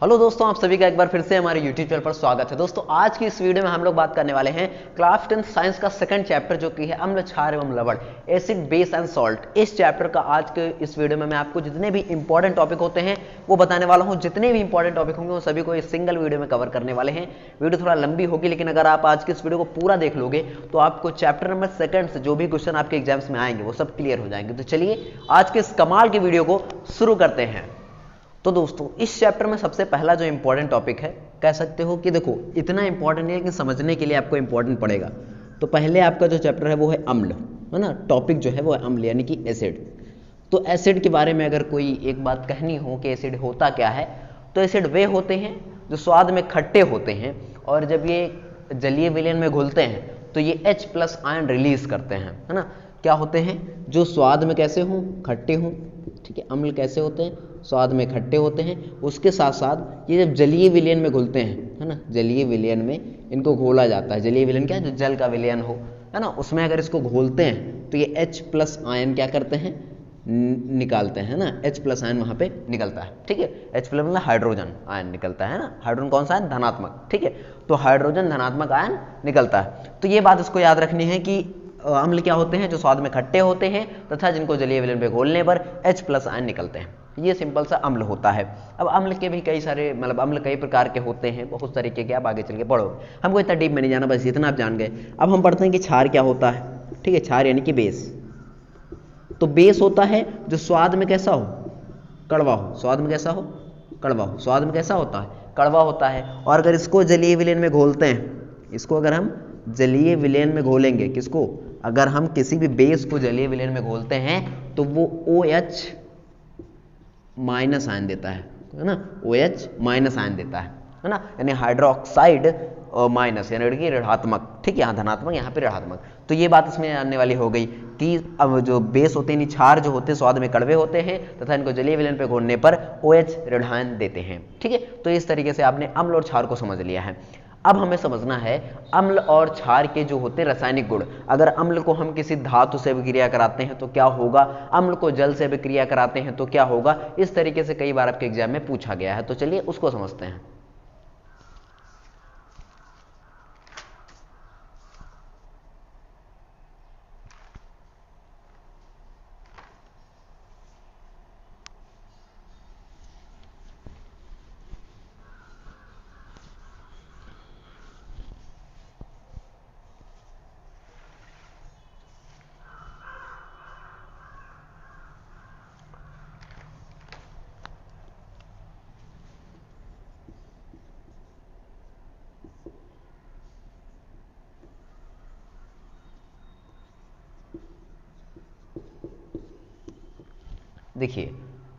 Hello दोस्तों, आप सभी का एक बार फिर से हमारे YouTube चैनल पर स्वागत है। दोस्तों, आज की इस वीडियो में हम लोग बात करने वाले हैं क्लास 10 साइंस का सेकंड चैप्टर जो कि है अम्ल, क्षार एवं लवण, एसिड, बेस एंड सॉल्ट। इस चैप्टर का आज के इस वीडियो में मैं आपको जितने भी इंपॉर्टेंट टॉपिक होते हैं वो बताने वाला हूँ। जितने भी इंपॉर्टेंट टॉपिक होंगे वो सभी को इस सिंगल वीडियो में कवर करने वाले हैं। वीडियो थोड़ा लंबी होगी, लेकिन अगर आप आज के इस वीडियो को पूरा देख लोगे तो आपको चैप्टर नंबर सेकंड से जो भी क्वेश्चन आपके एग्जाम्स में आएंगे वो सब क्लियर हो जाएंगे। तो चलिए आज के इस कमाल की वीडियो को शुरू करते हैं। तो दोस्तों, इस चैप्टर में सबसे पहला जो इंपॉर्टेंट टॉपिक है, कह सकते हो कि देखो इतना इंपॉर्टेंट है कि समझने के लिए आपको इंपॉर्टेंट पड़ेगा। तो पहले आपका जो चैप्टर है वो है अम्ल, है ना। टॉपिक जो है वो है अम्ल यानी कि एसिड। तो एसिड के बारे में अगर कोई एक बात कहनी हो कि एसिड होता क्या है, तो एसिड वे होते हैं जो स्वाद में खट्टे होते हैं और जब ये जलीय विलयन में घुलते हैं तो ये H+ आयन रिलीज करते हैं, है ना। क्या होते हैं? जो स्वाद में कैसे हों? खट्टे हों, ठीक है। अम्ल कैसे होते हैं? स्वाद में खट्टे होते हैं। उसके साथ साथ ये जब जलीय विलयन में घुलते हैं, है ना, जलीय विलयन में इनको घोला जाता है। जलीय विलयन क्या है? जो जल का विलयन हो, है ना, उसमें अगर इसको घोलते हैं तो ये H+ आयन क्या करते हैं? निकालते हैं, है ना। H+ आयन वहां पे निकलता है, ठीक है। H+ मतलब हाइड्रोजन आयन निकलता है ना। हाइड्रोजन कौन सा है? धनात्मक, ठीक है। तो हाइड्रोजन धनात्मक आयन निकलता है। तो ये बात इसको याद रखनी है कि अम्ल क्या होते हैं? जो स्वाद में खट्टे होते हैं तथा जिनको जलीय विलयन पे घोलने पर H+ आयन निकलते हैं। ये सिंपल सा अम्ल होता है। अब अम्ल के भी कई सारे मतलब अम्ल कई प्रकार के होते हैं, बहुत तरीके के। आप आगे चल के पढ़ोगे, हमको इतना डीप में नहीं जाना, बस इतना आप जान गए। अब हम पढ़ते हैं कि क्षार क्या होता है, ठीक है। क्षार यानी कि बेस। तो बेस होता है जो स्वाद में कैसा हो? कड़वा हो। स्वाद में कैसा हो? कड़वा हो। स्वाद में कैसा होता है? कड़वा होता है। और अगर इसको जलीय विलयन में घोलते हैं, इसको अगर हम जलीय विलयन में घोलेंगे, किसको? अगर हम किसी भी बेस को जलीय विलयन में घोलते हैं तो वो OH- आयन देता है ना। OH- आयन देता है ना। यानी हाइड्रोक्साइड माइनस यानी कि ऋणात्मक, ठीक है। यहाँ धनात्मक, यहाँ पे ऋणात्मक। तो ये बात इसमें आने वाली हो गई कि अब जो बेस होते हैं, क्षार जो होते हैं, स्वाद में कड़वे होते हैं तथा इनको जलीय विलयन पे घोलने पर OH ऋणायन देते हैं, ठीक है। तो इस तरीके से आपने अम्ल और क्षार को समझ लिया है। अब हमें समझना है अम्ल और क्षार के जो होते हैं रासायनिक गुण। अगर अम्ल को हम किसी धातु से अभिक्रिया कराते हैं तो क्या होगा? अम्ल को जल से अभिक्रिया कराते हैं तो क्या होगा? इस तरीके से कई बार आपके एग्जाम में पूछा गया है। तो चलिए उसको समझते हैं।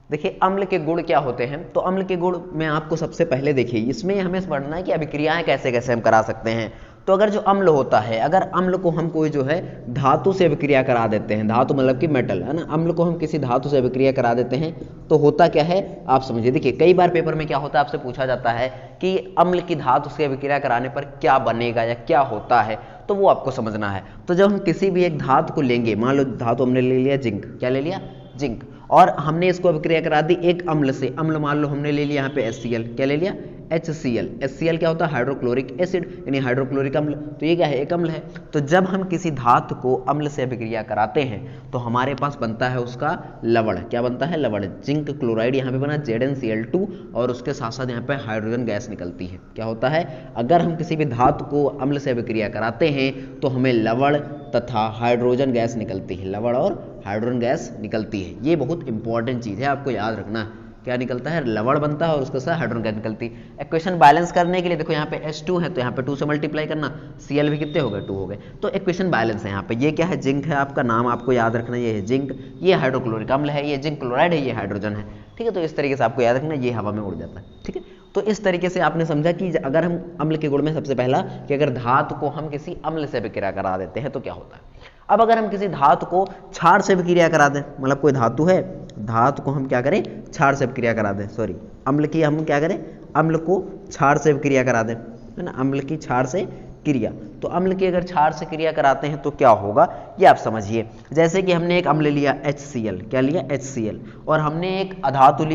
देखिए अम्ल के गुण क्या होते हैं। तो अम्ल के गुण में आपको सबसे पहले देखिए, इसमें हमें समझना है कि अभिक्रियाएं कैसे कैसे हम करा सकते हैं। तो अगर जो अम्ल होता है, अगर अम्ल को हम कोई जो है धातु से अभिक्रिया करा देते हैं, धातु मतलब कि मेटल, है ना। अम्ल को हम किसी धातु से अभिक्रिया करा देते हैं तो होता क्या है आप समझिए। देखिए कई बार पेपर में क्या होता है, आपसे पूछा जाता है कि अम्ल की धातु से अभिक्रिया कराने पर क्या बनेगा या क्या होता है, तो वो आपको समझना है। तो जब हम किसी भी एक धातु को लेंगे, मान लो धातु हमने ले लिया जिंक, क्या ले लिया? जिंक। और हमने इसको अभिक्रिया करा दी एक अम्ल से। अम्ल मान लो हमने ले लिया यहाँ पे HCl, क्या ले लिया? HCl। HCl क्या होता है? हाइड्रोक्लोरिक एसिड यानी हाइड्रोक्लोरिक अम्ल। तो ये क्या है? एक अम्ल है। तो जब हम किसी धातु को अम्ल से अभिक्रिया कराते हैं तो हमारे पास बनता है उसका लवण। क्या बनता है? लवण। जिंक क्लोराइड यहाँ पे बना ZnCl2 और उसके साथ साथ यहाँ पे हाइड्रोजन गैस निकलती है। क्या होता है? अगर हम किसी भी धातु को अम्ल से अभिक्रिया कराते हैं तो हमें लवण तथा हाइड्रोजन गैस निकलती है। लवण और हाइड्रोजन गैस निकलती है। ये बहुत इंपॉर्टेंट चीज़ है, आपको याद रखना। क्या निकलता है? लवण बनता है और उसके साथ हाइड्रोजन गैस निकलती है। इक्वेशन बैलेंस करने के लिए देखो यहाँ पे H2 है तो यहाँ पे 2 से मल्टीप्लाई करना, Cl भी कितने हो गए? 2 हो गए। तो इक्वेशन बैलेंस है यहाँ पे। ये क्या है? जिंक है, आपका नाम आपको याद रखना, ये है जिंक, ये हाइड्रोक्लोरिक अम्ल है, ये जिंक क्लोराइड है, ये हाइड्रोजन है, ठीक है। तो इस तरीके से आपको याद रखना, ये हवा में उड़ जाता है, ठीक है। तो इस तरीके से आपने समझा कि अगर हम अम्ल के गुण में सबसे पहला कि अगर धातु को हम किसी अम्ल से अभिक्रिया करा देते हैं तो क्या होता है। अब अगर हम किसी धातु को क्षार से अभिक्रिया करा दें, मतलब कोई धातु है, धातु को हम क्या करें? क्षार से अभिक्रिया करा दें, सॉरी अम्ल की हम क्या करें? अम्ल को क्षार से अभिक्रिया करा दें, है ना। अम्ल की क्षार से क्रिया। तो अम्ल की अगर क्षार से क्रिया कराते हैं तो क्या होगा ये आप समझिए। जैसे कि हमने एक अम्ल लिया HCl, क्या लिया HCl, और हमने एक अधातु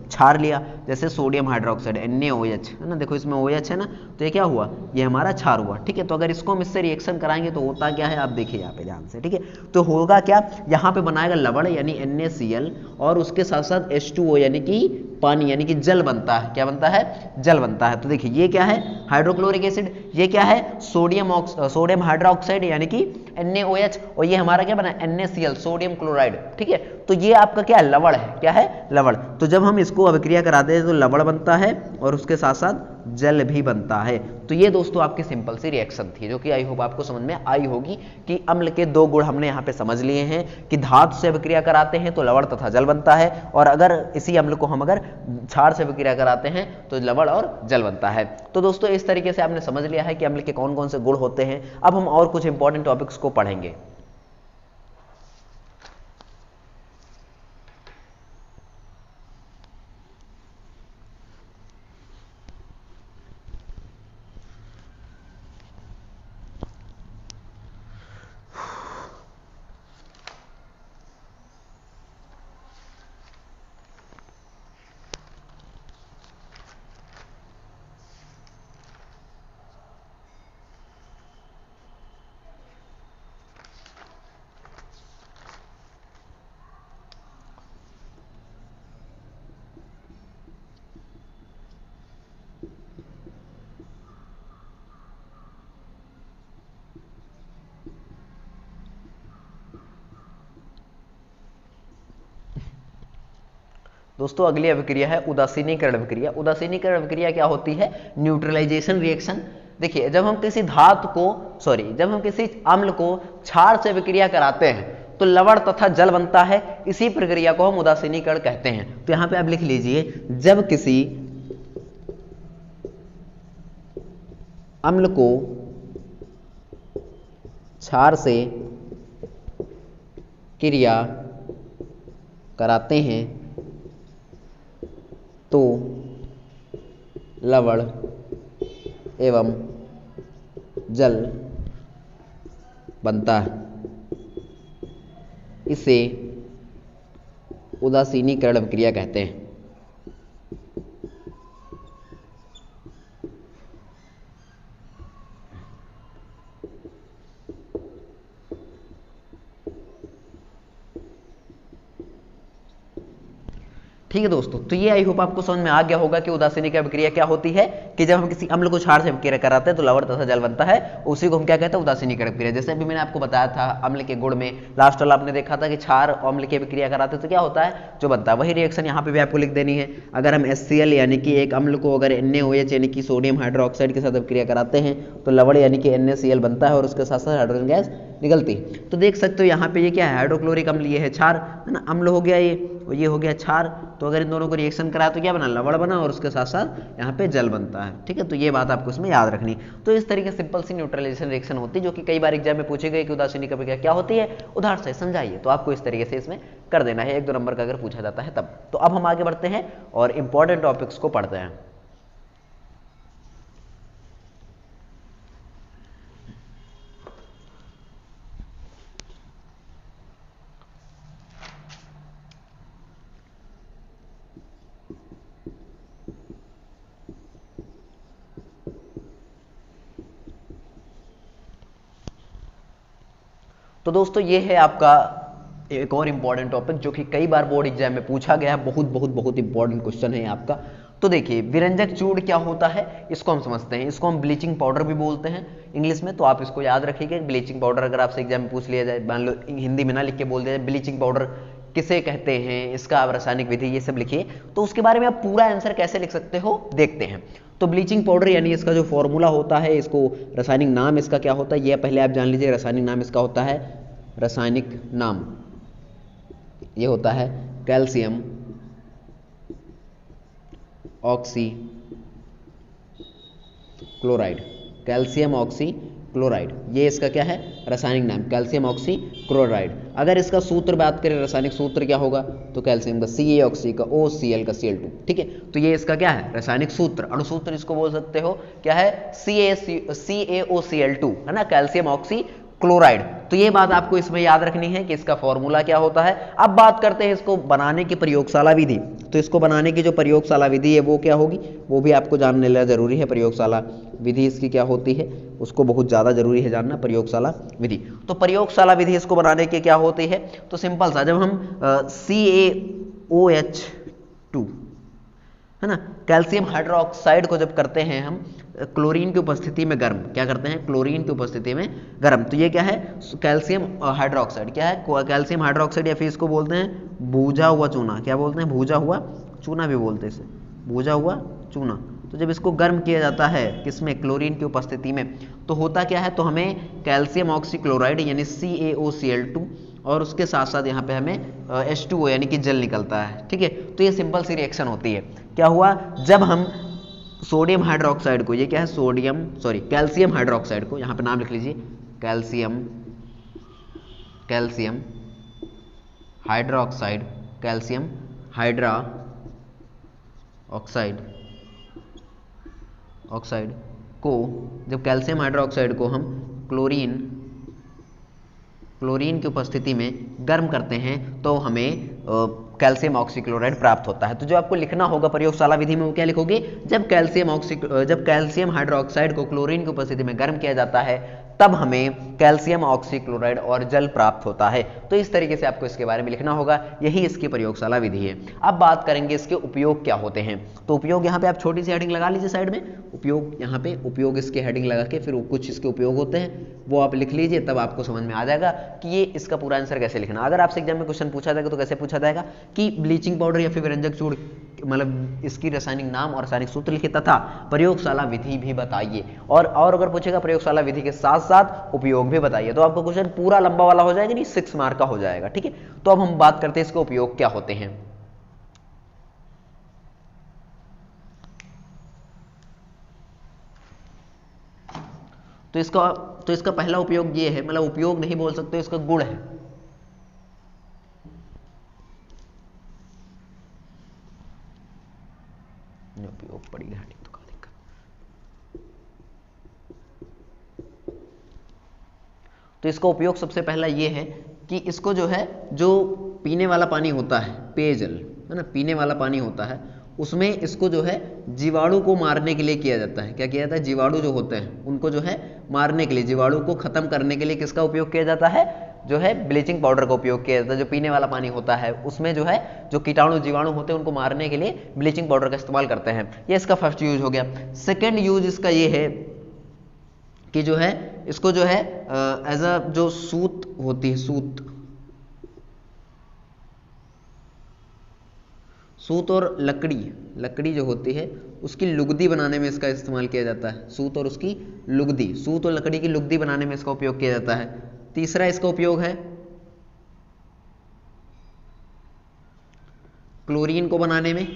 क्षार लिया जैसे सोडियम हाइड्रोक्साइड NaOH, है ना, देखो इसमें OH है ना, तो ये क्या हुआ, ये हमारा क्षार हुआ, ठीक है। तो अगर इसको हम इससे रिएक्शन कराएंगे तो होता क्या है, आप देखिए यहाँ पे ध्यान से, ठीक है। तो होगा क्या, यहाँ पे बनाएगा लवण यानी NaCl, और उसके साथ साथ H2O यानी कि पानी यानी कि जल बनता है, क्या बनता है, जल बनता है। तो देखिए ये क्या है, हाइड्रोक्लोरिक एसिड, ये क्या है, सोडियम हाइड्रोक्साइड यानी कि NaOH, और ये हमारा क्या बना NaCl सोडियम क्लोराइड, ठीक है। तो ये आपका क्या है, लवण है, क्या है, लवण। तो जब हम इसको अभिक्रिया कराते हैं तो लवण बनता है और उसके साथ साथ जल भी बनता है। तो ये दोस्तों आपकी सिंपल सी रिएक्शन थी, जो कि आई होप आपको समझ में आई होगी कि अम्ल के दो गुण हमने यहाँ पे समझ लिए हैं कि धातु से अभिक्रिया कराते हैं तो लवण तथा जल बनता है, और अगर इसी अम्ल को हम अगर क्षार से अभिक्रिया कराते हैं तो लवण और जल बनता है। तो दोस्तों इस तरीके से आपने समझ लिया है कि अम्ल के कौन कौन से गुण होते हैं। अब हम और कुछ इंपॉर्टेंट टॉपिक्स को पढ़ेंगे। दोस्तों अगली अभिक्रिया है उदासीनीकरण अभिक्रिया। उदासीनीकरण अभिक्रिया क्या होती है, न्यूट्रलाइजेशन रिएक्शन। देखिए जब हम किसी जब हम किसी अम्ल को क्षार से अभिक्रिया कराते हैं तो लवण तथा जल बनता है, इसी प्रक्रिया को हम उदासीनीकरण कहते हैं। तो यहां पे आप लिख लीजिए, जब किसी अम्ल को क्षार से क्रिया कराते हैं तो लवण एवं जल बनता है, इसे उदासीनीकरण अभिक्रिया कहते हैं। ठीक है दोस्तों, तो ये आई होप आपको समझ में आ गया होगा कि उदासीनीकरण अभिक्रिया क्या होती है, कि जब हम किसी अम्ल को क्षार से अभिक्रिया कराते हैं तो लवण तथा जल बनता है, उसी को हम क्या कहते हैं, उदासीनीकरण अभिक्रिया। जैसे अभी मैंने आपको बताया था अम्ल के गुण में, लास्ट वाला आपने देखा था कि क्षार अम्ल की अभिक्रिया कराते हैं तो क्या होता है, जो बनता है। वही रिएक्शन यहाँ पे भी आपको लिख देनी है। अगर हम HCl यानी कि एक अम्ल को अगर NaOH यानी कि सोडियम हाइड्रोक्साइड के साथ अभिक्रिया कराते हैं तो लवण यानी कि NaCl बनता है और उसके साथ साथ हाइड्रोजन गैस निकलती। तो देख सकते हो यहाँ पे ये क्या है, हाइड्रोक्लोरिक अम्ल, ये है क्षार, है ना, अम्ल हो गया ये, और ये हो गया क्षार। तो अगर इन दोनों को रिएक्शन कराया तो क्या बना, लवण बना, और उसके साथ साथ यहाँ पे जल बनता है। ठीक है, तो ये बात आपको इसमें याद रखनी। तो इस तरीके सिंपल सी न्यूट्रलाइजेशन रिएक्शन होती है, जो कि कई बार एग्जाम में पूछी गई कि उदासीनीकरण अभिक्रिया क्या होती है, उदाहरण से समझाइए। तो आपको इस तरीके से इसमें कर देना है, 1-2 नंबर का अगर पूछा जाता है तब। तो अब हम आगे बढ़ते हैं और इंपॉर्टेंट टॉपिक्स को पढ़ते हैं। तो दोस्तों ये है आपका एक और इंपॉर्टेंट टॉपिक जो कि कई बार बोर्ड एग्जाम में पूछा गया है, बहुत इंपॉर्टेंट क्वेश्चन है आपका। तो देखिए विरंजक चूर्ण क्या होता है, इसको हम समझते हैं। इसको हम ब्लीचिंग पाउडर भी बोलते हैं इंग्लिश में, तो आप इसको याद रखिएगा। ब्लीचिंग पाउडर अगर आपसे एग्जाम में पूछ लिया जाए, मान लो हिंदी में ना लिख के बोल दिया जाए ब्लीचिंग पाउडर किसे कहते हैं, इसका आप रासायनिक विधि ये सब लिखिए, तो उसके बारे में आप पूरा आंसर कैसे लिख सकते हो देखते हैं। तो ब्लीचिंग पाउडर यानी इसका जो फॉर्मूला होता है, इसको रासायनिक नाम इसका क्या होता है ये पहले आप जान लीजिए। रासायनिक नाम इसका होता है, रासायनिक नाम ये होता है calcium oxy chloride. Calcium oxy chloride ये इसका क्या है, रासायनिक नाम, कैल्शियम ऑक्सी क्लोराइड। अगर इसका सूत्र बात करें, रासायनिक सूत्र क्या होगा, तो कैल्शियम का Ca ऑक्सी का O, Cl का Cl2। ठीक है, तो ये इसका क्या है, रासायनिक सूत्र, अणुसूत्र इसको बोल सकते हो, क्या है, CaOCl2, है ना, कैल्शियम ऑक्सी क्लोराइड। तो ये बात आपको इसमें याद रखनी है कि इसका फॉर्मूला क्या होता है। अब बात करते हैं इसको बनाने की प्रयोगशाला विधि। तो इसको बनाने की जो प्रयोगशाला विधि है वो क्या होगी, वो भी आपको जानने लेना जरूरी है। प्रयोगशाला विधि इसकी क्या होती है, उसको बहुत ज़्यादा जरूरी है जानना, प्रयोगशाला विधि। तो प्रयोगशाला विधि इसको बनाने की क्या होती है, तो सिंपल सा, जब हम CaOH2 है ना, कैल्शियम हाइड्रोक्साइड को जब करते हैं हम क्लोरीन की उपस्थिति में गर्म, क्या करते हैं, क्लोरीन की उपस्थिति में गर्म, तो ये क्या है, कैल्शियम हाइड्रोक्साइड, क्या है, कैल्शियम हाइड्रोक्साइड, या फिर इसको बोलते हैं भूजा हुआ चूना। क्या बोलते हैं, भूजा हुआ चूना भी बोलते हैं इसे, भूजा हुआ चूना। तो जब इसको गर्म किया जाता है किसमें, क्लोरीन की उपस्थिति में, तो होता क्या है, तो हमें कैल्शियम ऑक्सीक्लोराइड यानी CaOCl2 और उसके साथ साथ यहाँ पे हमें H2O यानी कि जल निकलता है। ठीक है, तो ये सिंपल सी रिएक्शन होती है। क्या हुआ, जब हम सोडियम हाइड्रोक्साइड को, ये क्या है, कैल्शियम हाइड्रोक्साइड को, यहाँ पे नाम लिख लीजिए, calcium hydroxide, calcium hydra oxide को, जब कैल्शियम हाइड्रोक्साइड को हम क्लोरीन की उपस्थिति में गर्म करते हैं तो हमें कैल्शियम ऑक्सीक्लोराइड प्राप्त होता है। तो जो आपको लिखना होगा प्रयोगशाला विधि में वो क्या लिखोगे, जब कैल्शियम हाइड्रोक्साइड को क्लोरीन की उपस्थिति में गर्म किया जाता है तब हमें कैल्शियम ऑक्सीक्लोराइड और जल प्राप्त होता है। तो इस तरीके से आपको इसके बारे में लिखना होगा, यही इसकी प्रयोगशाला विधि है। अब बात करेंगे इसके उपयोग क्या होते हैं। तो उपयोग यहाँ पे आप छोटी सी हेडिंग लगा लीजिए साइड में, उपयोग, यहाँ पे उपयोग इसके हेडिंग लगा के फिर कुछ इसके उपयोग होते हैं वो आप लिख लीजिए, तब आपको समझ में आ जाएगा कि ये इसका पूरा आंसर कैसे लिखना। अगर आपसे एग्जाम में क्वेश्चन पूछा जाएगा तो कैसे पूछा जाएगा कि ब्लीचिंग पाउडर या फिर विरंजक चूर्ण, मतलब इसकी रासायनिक नाम और रासायनिक सूत्र लिखे तथा प्रयोगशाला विधि भी बताइए। और अगर पूछेगा प्रयोगशाला विधि के साथ साथ उपयोग भी बताइए, तो आपको क्वेश्चन पूरा लंबा वाला हो जाएगा, नहीं 6 मार्क का हो जाएगा। ठीक है, तो अब हम बात करते हैं इसके उपयोग क्या होते हैं। तो इसका पहला उपयोग ये है, मतलब उपयोग नहीं बोल सकते, इसका गुण है। उपयोग पड़ी घाटी तो क्या दिक्कत। तो इसका उपयोग सबसे पहला ये है कि इसको जो है, जो पीने वाला पानी होता है, पेयजल है ना, पीने वाला पानी होता है, उसमें इसको जो है जीवाणु को मारने के लिए किया जाता है। क्या किया जाता है, जीवाणु जो होते हैं उनको जो है मारने के लिए, जीवाणु को खत्म करने के लिए किसका उपयोग किया जाता है, जो है ब्लीचिंग पाउडर का उपयोग किया जाता है। जो पीने वाला पानी होता है उसमें जो है जो कीटाणु जीवाणु होते हैं उनको मारने के लिए ब्लीचिंग पाउडर का इस्तेमाल करते हैं। ये इसका फर्स्ट यूज हो गया। सेकेंड यूज इसका ये है कि जो है इसको जो है एज अ जो सूत होती है, सूत और लकड़ी जो होती है उसकी लुगदी बनाने में इसका इस्तेमाल किया जाता है। सूत और उसकी लुगदी, सूत और लकड़ी की लुगदी बनाने में इसका उपयोग किया जाता है। तीसरा इसका उपयोग है क्लोरीन को बनाने में,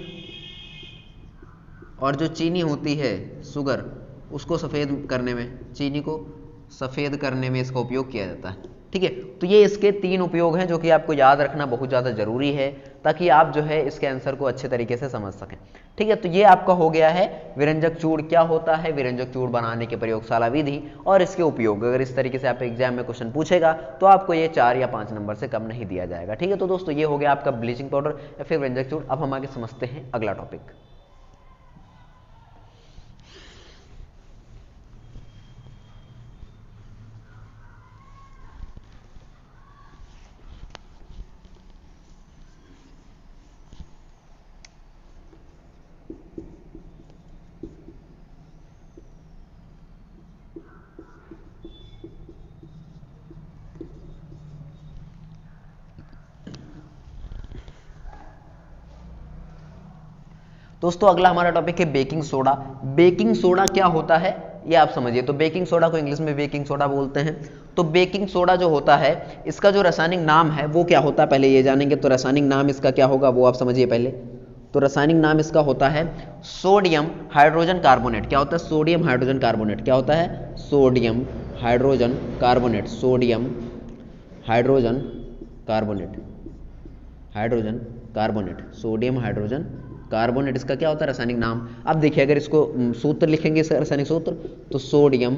और जो चीनी होती है, शुगर, उसको सफ़ेद करने में, चीनी को सफ़ेद करने में इसका उपयोग किया जाता है। ठीक है, तो ये इसके 3 उपयोग हैं जो कि आपको याद रखना बहुत ज़्यादा जरूरी है, ताकि आप जो है इसके आंसर को अच्छे तरीके से समझ सकें। ठीक है, तो ये आपका हो गया है विरंजक चूर्ण क्या होता है, विरंजक चूर्ण बनाने की प्रयोगशाला विधि और इसके उपयोग। अगर इस तरीके से आप एग्जाम में क्वेश्चन पूछेगा तो आपको ये 4 या 5 नंबर से कम नहीं दिया जाएगा। ठीक है, तो दोस्तों ये हो गया आपका ब्लीचिंग पाउडर या फिर विरंजक चूर्ण। अब हम आगे समझते हैं अगला टॉपिक। दोस्तों अगला हमारा टॉपिक है बेकिंग सोडा। बेकिंग सोडा क्या होता है ये आप समझिए। तो बेकिंग सोडा को इंग्लिश में बेकिंग सोडा बोलते हैं। तो बेकिंग सोडा जो होता है इसका जो रासायनिक नाम है वो क्या होता है पहले ये जानेंगे। तो रासायनिक नाम इसका क्या होगा वो आप समझिए पहले। तो रासायनिक नाम इसका होता है सोडियम हाइड्रोजन कार्बोनेट। क्या होता है? Sodium hydrogen carbonate. क्या होता है? Sodium hydrogen carbonate. Sodium hydrogen carbonate, hydrogen carbonate, sodium hydrogen carbonate इसका क्या होता है रासायनिक नाम। अब देखिए अगर इसको सूत्र लिखेंगे रासायनिक सूत्र तो सोडियम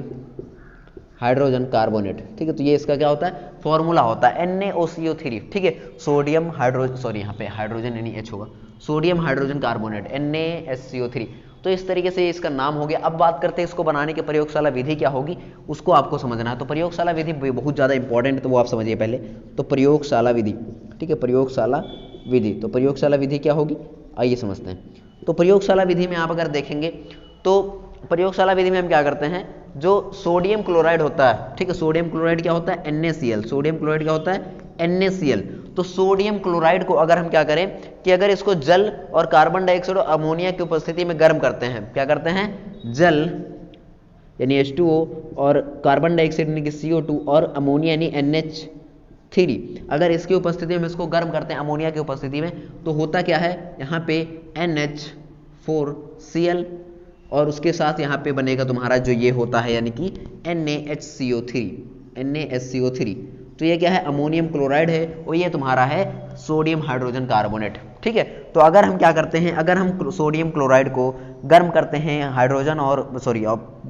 हाइड्रोजन कार्बोनेट, ठीक है। तो ये इसका क्या होता है, फॉर्मूला होता है NaOCO3, ठीक है। सोडियम हाइड्रोजन, सॉरी यहाँ पे हाइड्रोजन यानी H होगा, सोडियम हाइड्रोजन कार्बोनेट NaSCO3। तो इस तरीके से इसका नाम हो गया। अब बात करते हैं इसको बनाने की प्रयोगशाला विधि क्या होगी, उसको आपको समझना है। तो प्रयोगशाला विधि बहुत ज़्यादा इंपॉर्टेंट है, तो वो आप समझिए पहले। तो प्रयोगशाला विधि, ठीक है, प्रयोगशाला विधि। तो प्रयोगशाला विधि क्या होगी, आइए समझते हैं। तो प्रयोगशाला विधि में आप अगर देखेंगे तो प्रयोगशाला विधि में हम क्या करते हैं, जो सोडियम क्लोराइड होता है, ठीक है, सोडियम क्लोराइड क्या होता है NaCl, सोडियम क्लोराइड क्या होता है NaCl। तो सोडियम क्लोराइड को अगर हम क्या करें कि अगर इसको जल और कार्बन डाइऑक्साइड और अमोनिया की उपस्थिति में गर्म करते हैं, क्या करते हैं, जल यानी H2O और कार्बन डाइऑक्साइड यानी कि CO2 और अमोनिया यानी NH3, अगर इसकी उपस्थिति में इसको गर्म करते हैं अमोनिया की उपस्थिति में, तो होता क्या है, यहाँ पे NH4Cl और उसके साथ यहाँ पे बनेगा तुम्हारा जो ये होता है यानी कि NaHCO3। तो ये क्या है, अमोनियम क्लोराइड है और ये तुम्हारा है सोडियम हाइड्रोजन कार्बोनेट, ठीक है। तो अगर हम क्या करते हैं, अगर हम सोडियम क्लोराइड को गर्म करते हैं हाइड्रोजन और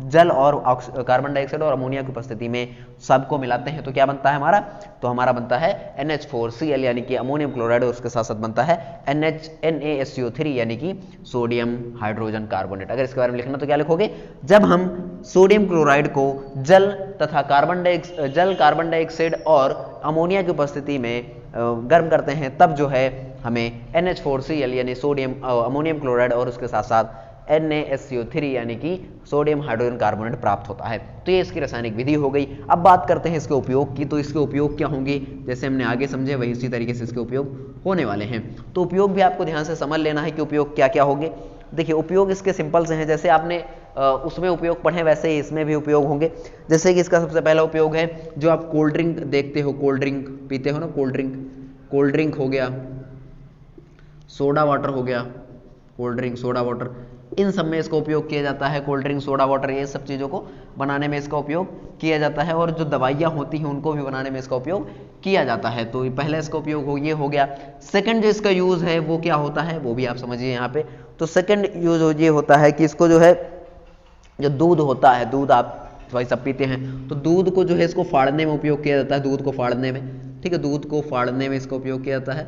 जल और कार्बन डाइऑक्साइड और अमोनिया की उपस्थिति में सबको मिलाते हैं, तो क्या बनता है हमारा, तो हमारा बनता है NH4Cl यानी कि अमोनियम क्लोराइड और उसके साथ साथ बनता है NaSCO3 यानी कि सोडियम हाइड्रोजन कार्बोनेट। अगर इसके बारे में लिखना तो क्या लिखोगे, जब हम सोडियम क्लोराइड को जल तथा कार्बन डाइऑक्साइड और अमोनिया की उपस्थिति में गर्म करते हैं, तब जो है हमें NH4Cl यानी सोडियम अमोनियम क्लोराइड और उसके साथ साथ NaSCO3 यानी कि सोडियम हाइड्रोजन कार्बोनेट प्राप्त होता है। तो ये इसकी रासायनिक विधि हो गई। अब बात करते हैं इसके उपयोग की। तो इसके उपयोग क्या होंगे, जैसे हमने आगे समझे वही उसी तरीके से इसके उपयोग होने वाले हैं। तो उपयोग भी आपको ध्यान से समझ लेना है कि उपयोग क्या क्या होंगे। देखिए उपयोग इसके सिंपल से हैं, जैसे आपने उसमें उपयोग पढ़े वैसे ही इसमें भी उपयोग होंगे। जैसे कि इसका सबसे पहला उपयोग है, जो आप कोल्ड ड्रिंक देखते हो, कोल्ड ड्रिंक पीते हो ना, कोल्ड ड्रिंक हो गया, सोडा वाटर हो गया, कोल्ड ड्रिंक सोडा वाटर, इन सब में इसका उपयोग किया जाता है। कोल्ड ड्रिंक सोडा वाटर ये सब चीज़ों को बनाने में इसका उपयोग किया जाता है, और जो दवाइयाँ होती हैं उनको भी बनाने में इसका उपयोग किया जाता है। तो पहले इसका उपयोग ये हो गया। सेकंड जो इसका यूज़ है वो क्या होता है, वो भी आप समझिए यहाँ पे। तो सेकंड यूज ये होता है कि इसको जो है, जो दूध होता है, दूध आप भाई सब पीते हैं, तो दूध को जो है इसको फाड़ने में उपयोग किया जाता है, दूध को फाड़ने में, ठीक है, दूध को फाड़ने में इसका उपयोग किया जाता है,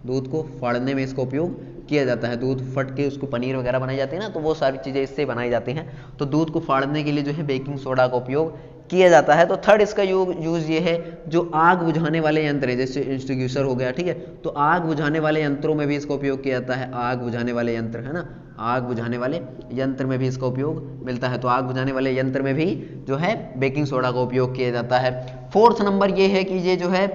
दूध को फाड़ने में इसका उपयोग किया जाता है। दूध फट के उसको पनीर वगैरह बनाई जाती है ना, तो वो सारी चीज़ें इससे बनाई जाती हैं। तो दूध को फाड़ने के लिए जो है बेकिंग सोडा का उपयोग किया जाता है। तो थर्ड इसका यूज ये है, जो आग बुझाने वाले यंत्र है, जैसे एक्सटिंग्विशर हो गया, ठीक है, तो आग बुझाने वाले यंत्रों में भी इसका उपयोग किया जाता है। आग बुझाने वाले यंत्र है ना, आग बुझाने वाले यंत्र में भी इसका उपयोग मिलता है। तो आग बुझाने वाले यंत्र में भी जो है बेकिंग सोडा का उपयोग किया जाता है। फोर्थ नंबर ये है कि ये जो है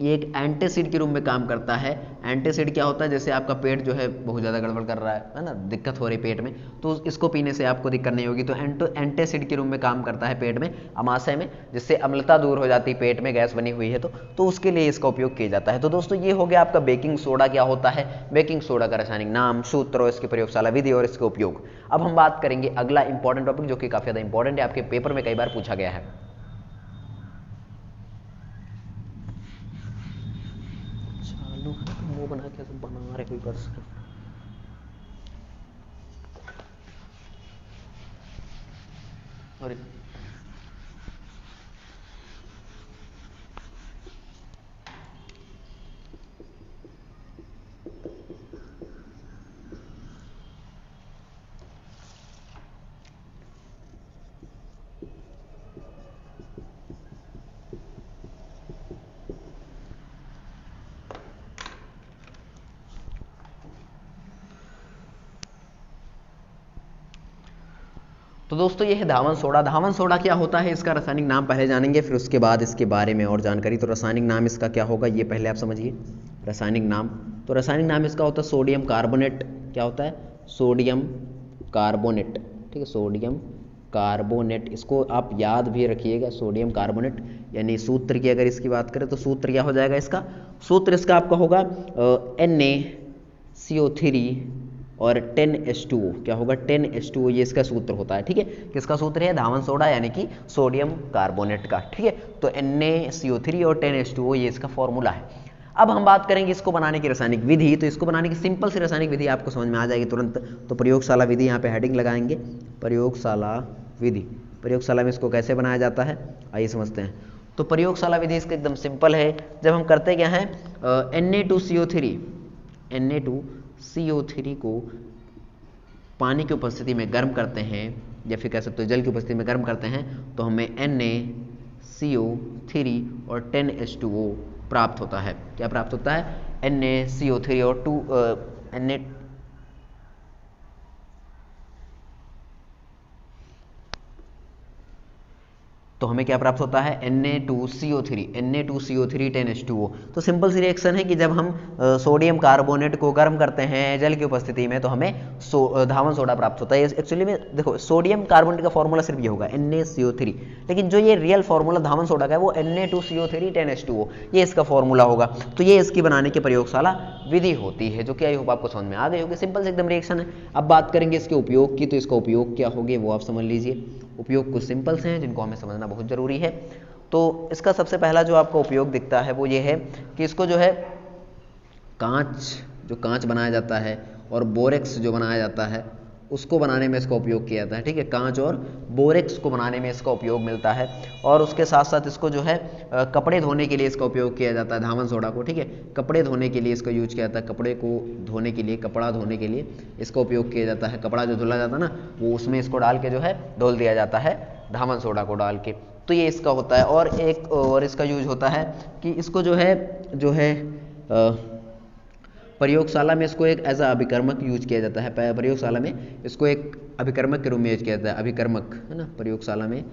ये एक एंटीसिड के रूप में काम करता है। एंटीसिड क्या होता है, जैसे आपका पेट जो है बहुत ज़्यादा गड़बड़ कर रहा है ना, दिक्कत हो रही है पेट में, तो इसको पीने से आपको दिक्कत नहीं होगी। तो एंटीसिड के रूप में काम करता है पेट में, अमाशय में, जिससे अम्लता दूर हो जाती है, पेट में गैस बनी हुई है तो उसके लिए इसका उपयोग किया जाता है। तो दोस्तों ये हो गया आपका बेकिंग सोडा क्या होता है, बेकिंग सोडा का रासायनिक नाम, सूत्र और इसकी प्रयोगशाला विधि और इसके उपयोग। अब हम बात करेंगे अगला इंपॉर्टेंट टॉपिक, जो कि काफ़ी ज़्यादा इंपॉर्टेंट है, आपके पेपर में कई बार पूछा गया है। वो बना के बना रहे कोई बस। और तो दोस्तों ये है धावन सोडा। धावन सोडा क्या होता है, इसका रासायनिक नाम पहले जानेंगे, फिर उसके बाद इसके बारे में और जानकारी। तो रासायनिक नाम इसका क्या होगा ये पहले आप समझिए। रासायनिक नाम, तो रासायनिक नाम इसका होता है सोडियम कार्बोनेट। क्या होता है, सोडियम कार्बोनेट, ठीक है, सोडियम कार्बोनेट। इसको आप याद भी रखिएगा, सोडियम कार्बोनेट। यानी सूत्र की अगर इसकी बात करें तो सूत्र क्या हो जाएगा, इसका सूत्र इसका आपका होगा NaCO3 और 10H2O क्या होगा, 10H2O ये इसका सूत्र होता है। ठीक है, किसका सूत्र है, धावन सोडा यानी कि सोडियम कार्बोनेट का। ठीक है, तो NaCO3 और 10H2O ये इसका फॉर्मूला है। अब हम बात करेंगे इसको बनाने की रासायनिक विधि। तो इसको बनाने की सिंपल सी रासायनिक विधि आपको समझ में आ जाएगी तुरंत। तो प्रयोगशाला विधि यहाँ पे हेडिंग लगाएंगे, प्रयोगशाला विधि। प्रयोगशाला में इसको कैसे बनाया जाता है आइए समझते हैं। तो प्रयोगशाला विधि इसका एकदम सिंपल है। जब हम करते क्या है, Na2CO3 को पानी की उपस्थिति में गर्म करते हैं, या फिर कह सकते हो जल की उपस्थिति में गर्म करते हैं, तो हमें NaCO3 और 10H2O प्राप्त होता है। क्या प्राप्त होता है, NaCO3 और तो हमें क्या प्राप्त होता है, Na2CO3 10H2O। तो सिंपल सी रिएक्शन है कि जब हम सोडियम कार्बोनेट को गर्म करते हैं जल की उपस्थिति में, तो हमें धावन सोडा प्राप्त होता है। एक्चुअली में देखो, सोडियम कार्बोनेट का फॉर्मूला सिर्फ ये होगा NaCO3, लेकिन जो ये रियल फॉर्मूला धावन सोडा का है वो Na2CO3 10H2O, ये इसका फॉर्मूला होगा। तो ये इसकी बनाने की प्रयोगशाला विधि होती है, जो कि आई होप आपको समझ में आ गई होगी। सिंपल से एकदम रिएक्शन है। अब बात करेंगे इसके उपयोग की, तो इसका उपयोग क्या होगी वो आप समझ लीजिए। उपयोग कुछ सिंपल से हैं जिनको हमें समझना बहुत जरूरी है। तो इसका सबसे पहला जो आपको उपयोग दिखता है वो ये है कि इसको जो है कांच बनाया जाता है और बोरेक्स जो बनाया जाता है उसको बनाने में इसका उपयोग किया जाता है। ठीक है, कांच और बोरेक्स को बनाने में इसका उपयोग मिलता है। और उसके साथ साथ इसको जो है कपड़े धोने के लिए इसका उपयोग किया जाता है, धावन सोडा को। ठीक है, कपड़े धोने के लिए इसका यूज किया जाता है, कपड़े को धोने के लिए, कपड़ा धोने के लिए इसका उपयोग किया जाता है। कपड़ा जो धुला जाता है ना, वो उसमें इसको डाल के जो है धुल दिया जाता है, धावन सोडा को डाल के। तो ये इसका होता है। और एक और इसका यूज होता है कि इसको जो है प्रयोगशाला में इसको एक एज अ अभिकर्मक यूज किया जाता है। प्रयोगशाला में इसको एक अभिकर्मक के रूप में यूज किया जाता है, अभिकर्मक है ना, प्रयोगशाला में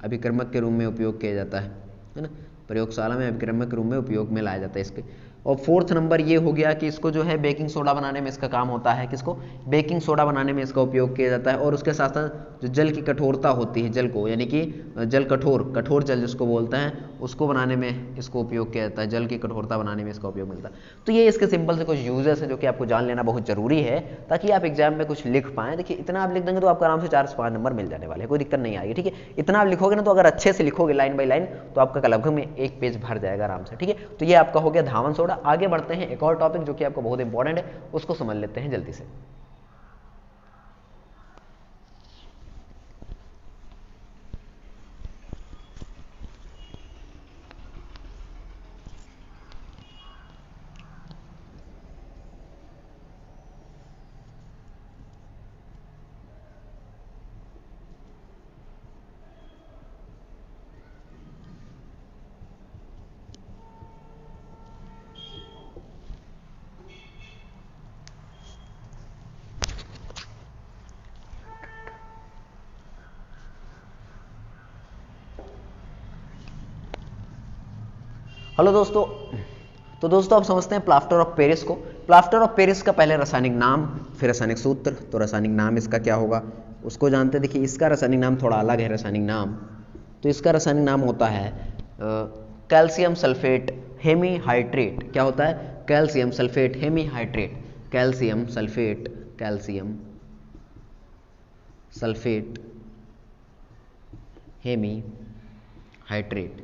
अभिकर्मक के रूप में उपयोग किया जाता है ना, प्रयोगशाला में अभिकर्मक के रूप में उपयोग में लाया जाता है इसके। और फोर्थ नंबर ये हो गया कि इसको जो है बेकिंग सोडा बनाने में इसका काम होता है। किसको, बेकिंग सोडा बनाने में इसका उपयोग किया जाता है। और उसके साथ साथ जो जल की कठोरता होती है, जल को यानी कि जल कठोर जल जिसको बोलते हैं, उसको बनाने में इसको उपयोग किया जाता है, जल की कठोरता बनाने में इसका उपयोग मिलता है। तो ये इसके सिंपल से कुछ यूजेस हैं जो कि आपको जान लेना बहुत जरूरी है, ताकि आप एग्जाम में कुछ लिख पाएं। देखिए, इतना आप लिख देंगे तो आपको आराम से 4 से 5 नंबर मिल जाने वाले हैं, कोई दिक्कत नहीं आएगी। ठीक है, इतना आप लिखोगे ना, तो अगर अच्छे से लिखोगे लाइन बाई लाइन, तो आपका लगभग में 1 पेज भर जाएगा आराम से। ठीक है, तो ये आपका हो गया धावन सोडा। आगे बढ़ते हैं, एक और टॉपिक जो कि आपको बहुत इंपॉर्टेंट है, उसको समझ लेते हैं जल्दी से। हेलो दोस्तों, तो दोस्तों आप समझते हैं प्लास्टर ऑफ पेरिस को। प्लास्टर ऑफ पेरिस का पहले रासायनिक नाम, फिर रासायनिक सूत्र। तो रासायनिक नाम इसका क्या होगा उसको जानते हैं। देखिए, इसका रासायनिक नाम थोड़ा अलग है रासायनिक नाम। तो इसका रासायनिक नाम होता है कैल्शियम सल्फेट हेमीहाइड्रेट। क्या होता है, calcium sulphate hemihydrate. Calcium sulphate hemihydrate.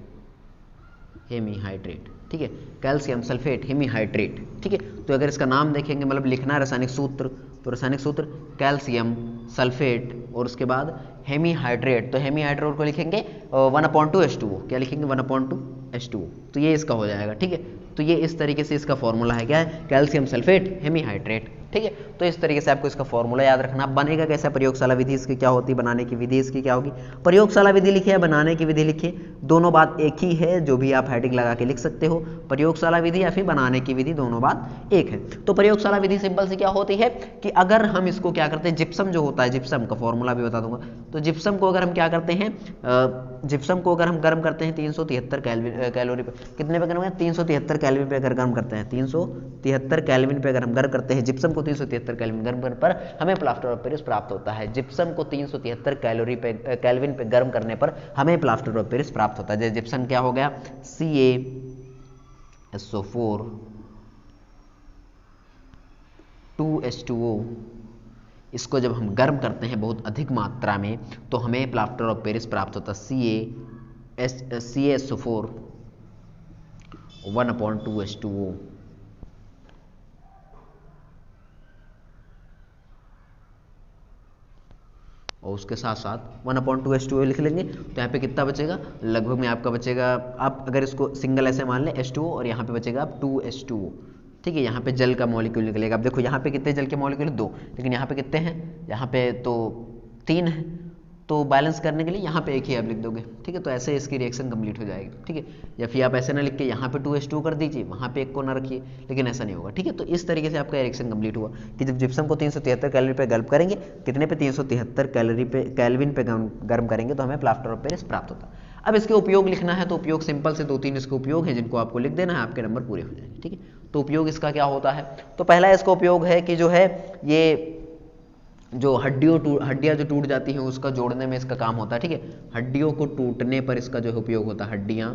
ठीक है, कैल्शियम सल्फेट हेमीहाइड्रेट। ठीक है, तो अगर इसका नाम देखेंगे, मतलब लिखना है रासायनिक सूत्र, तो रासायनिक सूत्र कैल्शियम सल्फेट और उसके बाद हेमीहाइड्रेट। तो हेमीहाइड्रेट को लिखेंगे 1/2 H2O। क्या लिखेंगे, 1/2 H2O। तो ये इसका हो जाएगा। ठीक है, तो ये इस तरीके से इसका फॉर्मूला है, क्या है, कैल्शियम सल्फेट हेमीहाइड्रेट। ठीक है, तो इस तरीके से आपको इसका फॉर्मूला याद रखना। बनेगा कैसा, प्रयोगशाला विधि इसकी क्या होती है, बनाने की विधि इसकी क्या होगी। प्रयोगशाला विधि लिखिए या बनाने की विधि लिखिए, दोनों बात एक ही है, जो भी आप हेडिंग लगा के लिख सकते हो। प्रयोगशाला विधि या फिर बनाने की विधि, दोनों बात एक है। तो प्रयोगशाला विधि सिंपल से क्या होती है कि अगर हम इसको क्या करते हैं, जिप्सम जो होता है, जिप्सम का फॉर्मूला भी बता दूंगा। तो जिप्सम को अगर हम क्या करते हैं, जिप्सम को अगर हम गर्म करते हैं 373 कैलोरी पे, कितने पे गर्म करते हैं, 373 कैल्विन पे अगर गर्म करते हैं, 373 कैल्विन पे अगर हम गर्म करते हैं जिप्सम को 373 कैल्विन गर्म करने पर हमें प्लास्टर ऑफ पेरिस प्राप्त होता है। जिप्सम को 373 कैल्विन पे गर्म करने पर हमें प्लास्टर ऑफ पेरिस प्राप्त होता है। जैसे जिप्सम क्या हो गया, CaSO4 2H2O इसको जब हम गर्म करते हैं बहुत अधिक मात्रा में तो हमें प्लास्टर ऑफ पेरिस प्राप्त होता है CaSO4 1/2H2O। और उसके साथ साथ 1/2H2O लिख लेंगे तो यहाँ पे कितना बचेगा, लगभग में आपका बचेगा, आप अगर इसको सिंगल ऐसे मान लें H2O और यहाँ पे बचेगा आप 2H2O। ठीक है, यहाँ पे जल का मॉलिक्यूल निकलेगा। अब देखो यहाँ पे कितने जल के मॉलिक्यूल, 2, लेकिन यहाँ पे कितने हैं, यहाँ पे तो 3 है, तो बैलेंस करने के लिए यहाँ पे एक ही आप लिख दोगे। ठीक है, तो ऐसे इसकी रिएक्शन कंप्लीट हो जाएगी। ठीक है, या फिर आप ऐसे ना लिख के यहाँ पे 2H2 कर दीजिए, वहाँ पे एक को ना रखिए, लेकिन ऐसा नहीं होगा। ठीक है, तो इस तरीके से आपका रिएक्शन कंप्लीट हुआ कि जब जिप्सम को 373 कैलोरी पे गर्म करेंगे, कितने पे, 373 कैलोरी पे केल्विन पे गर्म करेंगे, तो हमें प्लास्टर ऑफ पेरिस प्राप्त होता है। अब इसके उपयोग लिखना है तो उपयोग सिंपल से 2-3 इसके उपयोग हैं जिनको आपको लिख देना है, आपके नंबर पूरे हो जाएंगे। ठीक है, तो उपयोग इसका क्या होता है, तो पहला इसका उपयोग है कि जो है ये जो हड्डियाँ जो टूट जाती हैं उसका जोड़ने में इसका काम होता है। ठीक है, हड्डियों को टूटने पर इसका जो है उपयोग होता है, हड्डियाँ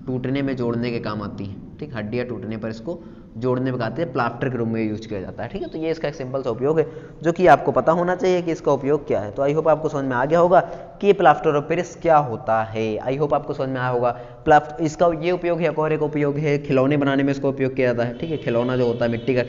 टूटने में जोड़ने के काम आती हैं। ठीक, हड्डियाँ टूटने पर इसको जोड़ने में आते हैं, प्लास्टर के रूप में यूज किया जाता है। ठीक है, तो ये इसका एक सिंपल सा उपयोग है जो कि आपको पता होना चाहिए कि इसका उपयोग क्या है। तो आई होप आपको समझ में आ गया होगा कि ये प्लास्टर ऑफ पेरिस क्या होता है। आई होप आपको समझ में आया होगा। इसका ये उपयोग है, और एक उपयोग है खिलौने बनाने में इसका उपयोग किया जाता है। ठीक है, खिलौना जो होता है, मिट्टी का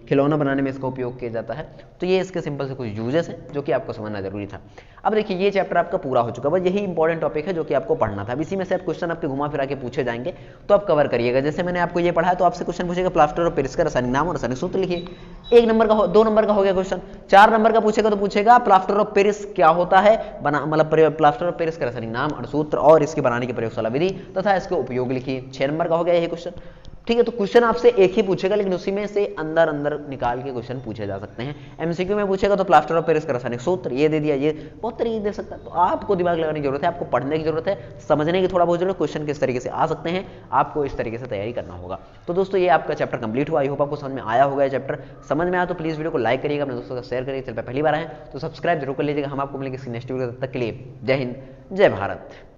खिलौना बनाने में इसका उपयोग किया जाता है। तो ये इसके सिंपल से कुछ यूजेस हैं जो कि आपको समझना जरूरी था। अब देखिए ये चैप्टर आपका पूरा हो चुका है, बस यही इंपॉर्टेंट टॉपिक है जो कि आपको पढ़ना था। अब इसी में से क्वेश्चन आपके घुमा फिरा के पूछे जाएंगे तो आप कवर करिएगा। जैसे मैंने आपको ये पढ़ा है तो आपसे क्वेश्चन पूछेगा प्लास्टर ऑफ पेरिस का रासायनिक नाम और रासायनिक सूत्र लिखिए। 1 नंबर का 2 नंबर का हो गया क्वेश्चन। 4 नंबर का पूछेगा तो पूछेगा प्लास्टर ऑफ पेरिस क्या होता है, मतलब प्लास्टर ऑफ पेरिस का रासायनिक नाम और सूत्र और इसके बनाने की प्रयोगशाला विधि तथा इसके उपयोग लिखिए। 6 नंबर का हो गया यही क्वेश्चन। ठीक है, तो क्वेश्चन आपसे एक ही पूछेगा लेकिन उसी में से अंदर निकाल के क्वेश्चन पूछे जा सकते हैं। एमसीक्यू में पूछेगा तो प्लास्टर ऑफ पेरिस का रासायनिक सूत्र ये दे दिया, ये बहुत तरीके दे सकता है। तो आपको दिमाग लगाने की जरूरत है, आपको पढ़ने की जरूरत है, समझने की थोड़ा बहुत जरूरत है। क्वेश्चन किस तरीके से आ सकते हैं आपको इस तरीके से तैयारी करना होगा। तो दोस्तों ये आपका चैप्टर कंप्लीट हुआ। आई होप आपको समझ में आया होगा। चैप्टर समझ में आया तो प्लीज वीडियो को लाइक करिएगा, अपने दोस्तों का शेयर करिएगा। चैनल पर पहली बार आए तो सब्सक्राइब जरूर कर लीजिएगा। हम आपको मिलेंगे नेक्स्ट वीडियो, तब तक के लिए जय हिंद, जय भारत।